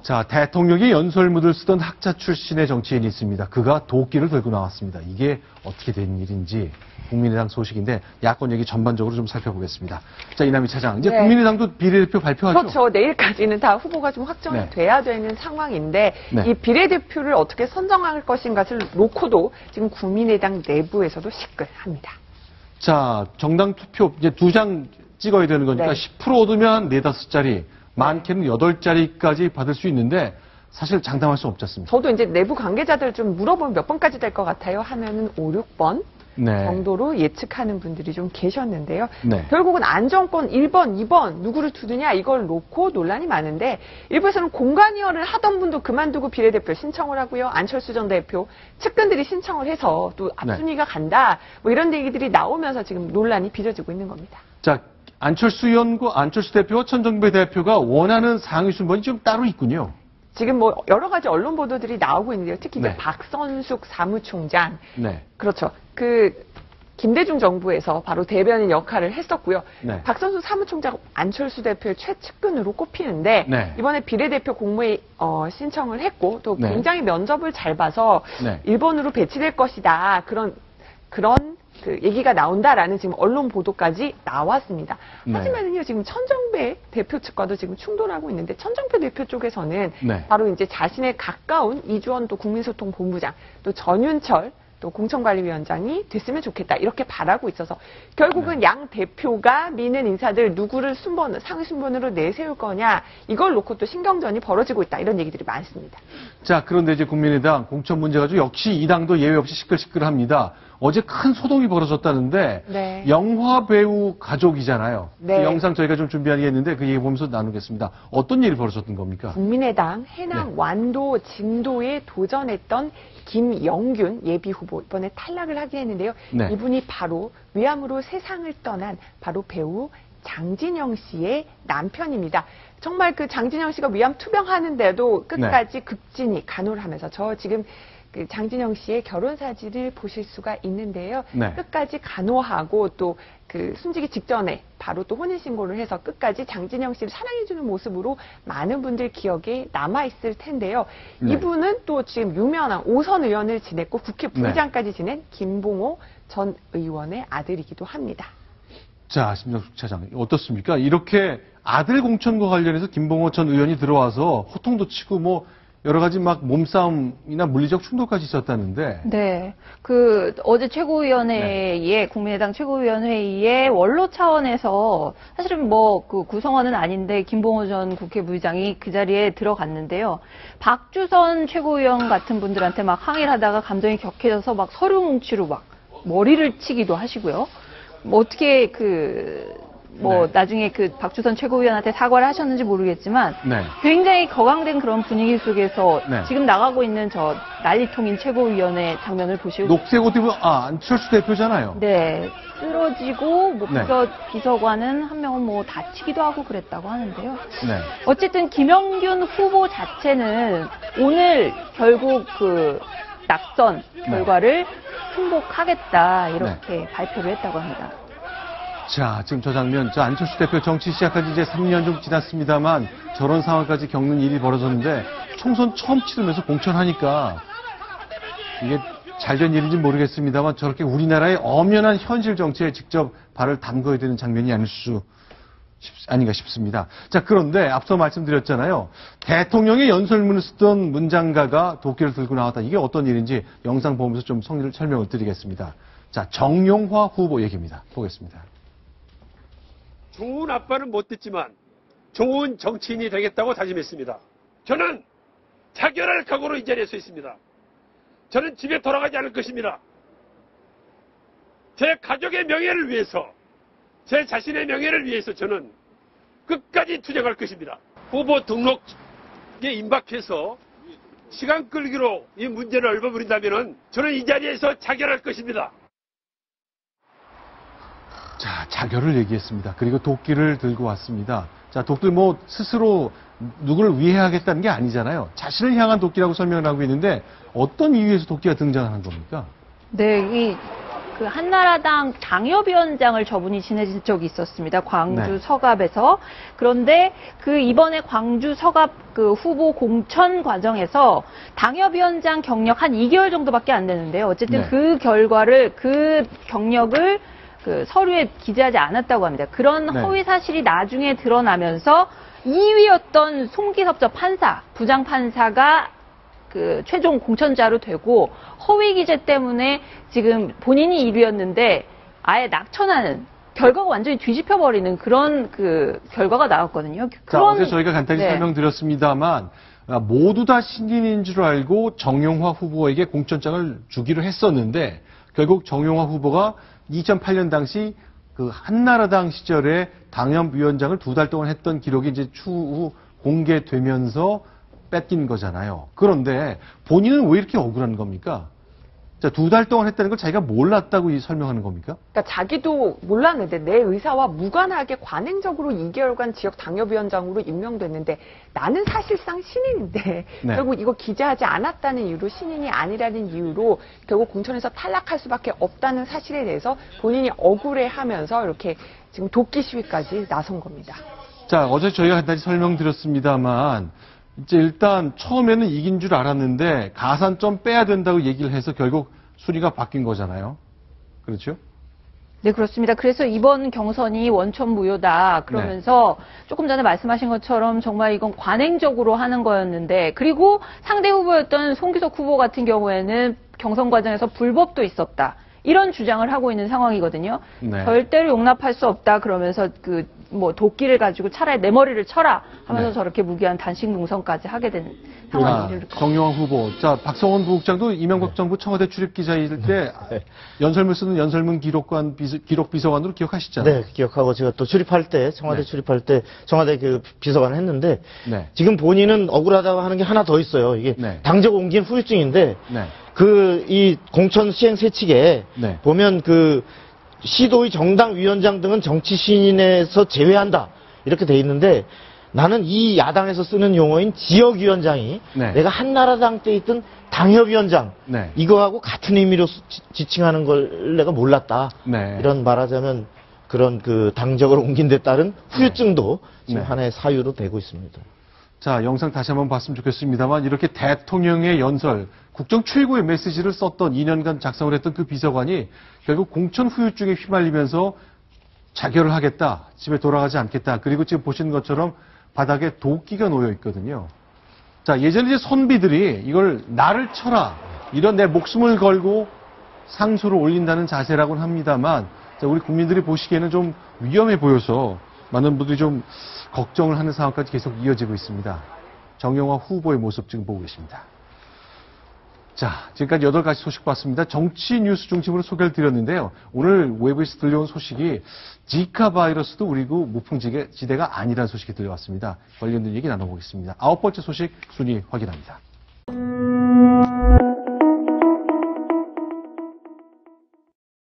자, 대통령이 연설문을 쓰던 학자 출신의 정치인이 있습니다. 그가 도끼를 들고 나왔습니다. 이게 어떻게 된 일인지 국민의당 소식인데 야권 얘기 전반적으로 좀 살펴보겠습니다. 자, 이남희 차장, 이제 국민의당도 비례대표 발표하죠? 그렇죠. 내일까지는 다 후보가 좀 확정이 돼야 되는 상황인데 이 비례대표를 어떻게 선정할 것인가를 놓고도 지금 국민의당 내부에서도 시끌합니다. 자, 정당 투표 이제 2장 찍어야 되는 거니까 10% 얻으면 4, 5자리, 많게는 8자리까지 받을 수 있는데 사실 장담할 수 없지 않습니까? 저도 이제 내부 관계자들 좀 물어보면 몇 번까지 될 것 같아요 하면은 5, 6번 정도로 예측하는 분들이 좀 계셨는데요. 결국은 안정권 1번, 2번 누구를 두느냐 이걸 놓고 논란이 많은데 일부에서는 공관위원을 하던 분도 그만두고 비례대표 신청을 하고요. 안철수 전 대표 측근들이 신청을 해서 또 앞순위가 간다. 뭐 이런 얘기들이 나오면서 지금 논란이 빚어지고 있는 겁니다. 자, 안철수 의원과 안철수 대표와 천정배 대표가 원하는 상위 순번이 좀 따로 있군요. 지금 뭐 여러 가지 언론 보도들이 나오고 있는데요. 특히 이제 박선숙 사무총장. 그렇죠. 김대중 정부에서 바로 대변인 역할을 했었고요. 박선숙 사무총장 안철수 대표의 최측근으로 꼽히는데 이번에 비례대표 공모에 신청을 했고 또 굉장히 면접을 잘 봐서 1번으로 배치될 것이다. 그런 그 얘기가 나온다라는 지금 언론 보도까지 나왔습니다. 하지만은요, 지금 천정배 대표 측과도 지금 충돌하고 있는데, 천정배 대표 쪽에서는 바로 이제 자신의 가까운 이주원 또 국민소통본부장, 또 전윤철 또 공천관리위원장이 됐으면 좋겠다. 이렇게 바라고 있어서 결국은 양 대표가 미는 인사들 누구를 상위 순번으로 내세울 거냐, 이걸 놓고 또 신경전이 벌어지고 있다. 이런 얘기들이 많습니다. 자, 그런데 이제 국민의당 공천 문제 가지고 역시 이 당도 예외 없이 시끌시끌합니다. 어제 큰 소동이 벌어졌다는데 영화 배우 가족이잖아요. 그 영상 저희가 좀 준비한 게 있는데 그 얘기 보면서 나누겠습니다. 어떤 일이 벌어졌던 겁니까? 국민의당 해남 완도 진도에 도전했던 김영균 예비후보 이번에 탈락을 하게 했는데요. 이분이 바로 위암으로 세상을 떠난 바로 배우 장진영 씨의 남편입니다. 정말 그 장진영 씨가 위암 투병하는데도 끝까지 급진히 간호를 하면서 저 지금 그 장진영 씨의 결혼 사진을 보실 수가 있는데요. 끝까지 간호하고 또 그 숨지기 직전에 바로 또 혼인신고를 해서 끝까지 장진영 씨를 사랑해주는 모습으로 많은 분들 기억에 남아있을 텐데요. 이분은 또 지금 유명한 오선 의원을 지냈고 국회 부의장까지 지낸 김봉호 전 의원의 아들이기도 합니다. 자, 심정숙 차장 어떻습니까? 이렇게 아들 공천과 관련해서 김봉호 전 의원이 들어와서 호통도 치고 뭐 여러 가지 막 몸싸움이나 물리적 충돌까지 있었다는데. 어제 최고위원회에, 국민의당 최고위원회의에 원로 차원에서 사실은 뭐 구성원은 아닌데 김봉호 전 국회 부의장이 그 자리에 들어갔는데요. 박주선 최고위원 같은 분들한테 막 항의를 하다가 감정이 격해져서 막 서류 뭉치로 막 머리를 치기도 하시고요. 뭐 어떻게 나중에 박주선 최고위원한테 사과를 하셨는지 모르겠지만 굉장히 거강된 그런 분위기 속에서 지금 나가고 있는 저 난리통인 최고위원회 장면을 보시고 녹색 옷 입은 안철수 대표잖아요. 쓰러지고 비서관은 한 명은 뭐 다치기도 하고 그랬다고 하는데요. 어쨌든 김영균 후보 자체는 오늘 결국 낙선 결과를 승복하겠다 이렇게 발표를 했다고 합니다. 자, 지금 저 장면, 안철수 대표 정치 시작한 지 이제 3년 좀 지났습니다만 저런 상황까지 겪는 일이 벌어졌는데 총선 처음 치르면서 공천하니까 이게 잘된 일인지 모르겠습니다만 저렇게 우리나라의 엄연한 현실 정치에 직접 발을 담궈야 되는 장면이 아닌가 싶습니다. 자, 그런데 앞서 말씀드렸잖아요. 대통령의 연설문을 쓰던 문장가가 도끼를 들고 나왔다. 이게 어떤 일인지 영상 보면서 좀 설명을 드리겠습니다. 자, 정용화 후보 얘기입니다. 보겠습니다. 좋은 아빠는 못 됐지만 좋은 정치인이 되겠다고 다짐했습니다. 저는 자결할 각오로 이 자리에 서 있습니다. 저는 집에 돌아가지 않을 것입니다. 제 가족의 명예를 위해서, 제 자신의 명예를 위해서 저는 끝까지 투쟁할 것입니다. 후보 등록에 임박해서 시간 끌기로 이 문제를 얽어버린다면 저는 이 자리에서 자결할 것입니다. 자, 자결을 얘기했습니다. 그리고 도끼를 들고 왔습니다. 자, 도끼 스스로 누구를 위해하겠다는 게 아니잖아요. 자신을 향한 도끼라고 설명을 하고 있는데 어떤 이유에서 도끼가 등장하는 겁니까? 그 한나라당 당협위원장을 저분이 지내신 적이 있었습니다. 광주 네. 서갑에서. 그런데 그 이번에 광주 서갑 그 후보 공천 과정에서 당협위원장 경력 한 2개월 정도밖에 안 되는데요. 어쨌든 네. 그 결과를, 그 경력을 그 서류에 기재하지 않았다고 합니다. 그런 네. 허위 사실이 나중에 드러나면서 2위였던 송기섭 판사, 부장판사가 그 최종 공천자로 되고 허위 기재 때문에 지금 본인이 1위였는데 아예 낙천하는, 결과가 완전히 뒤집혀버리는 그런 그 결과가 나왔거든요. 자, 어제 저희가 간단히 네. 설명드렸습니다만 모두 다 신인인 줄 알고 정용화 후보에게 공천장을 주기로 했었는데 결국 정용화 후보가 2008년 당시 그 한나라당 시절에 당협위원장을 2달 동안 했던 기록이 이제 추후 공개되면서 뺏긴 거잖아요. 그런데 본인은 왜 이렇게 억울한 겁니까? 자, 2달 동안 했다는 걸 자기가 몰랐다고 설명하는 겁니까? 그러니까 자기도 몰랐는데 내 의사와 무관하게 관행적으로 2개월간 지역 당협위원장으로 임명됐는데 나는 사실상 신인인데 네. 결국 이거 기재하지 않았다는 이유로 신인이 아니라는 이유로 결국 공천에서 탈락할 수밖에 없다는 사실에 대해서 본인이 억울해하면서 이렇게 지금 도끼 시위까지 나선 겁니다. 자, 어제 저희가 간단히 설명드렸습니다만 이제 일단 처음에는 이긴 줄 알았는데 가산점 빼야 된다고 얘기를 해서 결국 순위가 바뀐 거잖아요. 그렇죠? 네, 그렇습니다. 그래서 이번 경선이 원천무효다. 그러면서 조금 전에 말씀하신 것처럼 정말 이건 관행적으로 하는 거였는데, 그리고 상대 후보였던 송기석 후보 같은 경우에는 경선 과정에서 불법도 있었다. 이런 주장을 하고 있는 상황이거든요. 네. 절대로 용납할 수 없다. 그러면서 도끼를 가지고 차라리 내 머리를 쳐라 하면서 네. 저렇게 무기한 단식 농성까지 하게 된 상황이 이를 겁니다. 정용화 후보. 자, 박성원 부국장도 이명박 정부 청와대 출입 기자일 때 연설문 쓰는 연설문 기록 비서관으로 기억하시잖아요. 네, 기억하고 제가 또 출입할 때, 청와대 네. 출입할 때 청와대 그 비서관을 했는데 네. 지금 본인은 억울하다고 하는 게 하나 더 있어요. 이게 네. 당적 옮긴 후유증인데 네. 이 공천 시행 세칙에 네. 보면 그 시도의 정당 위원장 등은 정치 신인에서 제외한다. 이렇게 돼 있는데 나는 이 야당에서 쓰는 용어인 지역위원장이 네. 내가 한나라당 때 있던 당협위원장 네. 이거하고 같은 의미로 지칭하는 걸 내가 몰랐다. 네. 이런 말하자면 그런 그 당적을 옮긴 데 따른 후유증도 지금 네. 하나의 사유로 되고 있습니다. 자, 영상 다시 한번 봤으면 좋겠습니다만 이렇게 대통령의 연설, 국정 최고의 메시지를 썼던 2년간 작성을 했던 그 비서관이 결국 공천 후유증에 휘말리면서 자결을 하겠다, 집에 돌아가지 않겠다. 그리고 지금 보시는 것처럼 바닥에 도끼가 놓여 있거든요. 자, 예전에 이제 선비들이 이걸 나를 쳐라, 이런 내 목숨을 걸고 상소를 올린다는 자세라고는 합니다만, 자, 우리 국민들이 보시기에는 좀 위험해 보여서 많은 분들이 좀 걱정을 하는 상황까지 계속 이어지고 있습니다. 정용화 후보의 모습 지금 보고 계십니다. 자, 지금까지 8가지 소식 봤습니다. 정치 뉴스 중심으로 소개를 드렸는데요. 오늘 외부에서 들려온 소식이 지카 바이러스도 우리 국 무풍지대가 아니라는 소식이 들려왔습니다. 관련된 얘기 나눠보겠습니다. 9번째 소식 순위 확인합니다.